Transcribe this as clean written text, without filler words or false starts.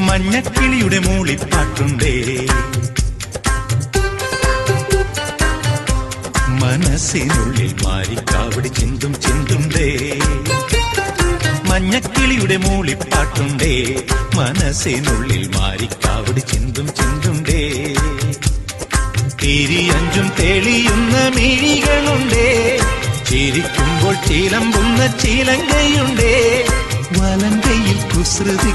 മഞ്ഞക്കിളിയുടെ മൂളിപ്പാട്ടുണ്ടേ, മനസ്സിനുള്ളിൽ മാരിക്കാവടി ചിന്തും ചിന്തുണ്ടേ. മഞ്ഞക്കിളിയുടെ മൂളിപ്പാട്ടുണ്ടേ, മനസ്സിനുള്ളിൽ മാരിക്കാവടി ചിന്തും ചിന്തുണ്ടേ. തിരിയഞ്ചും തെളിയുന്ന മിഴികളുണ്ടേ, ചിരിക്കുമ്പോൾ ചിലമ്പുന്ന ചിലങ്കയുണ്ടേ, വലങ്കയിൽ കുസൃതി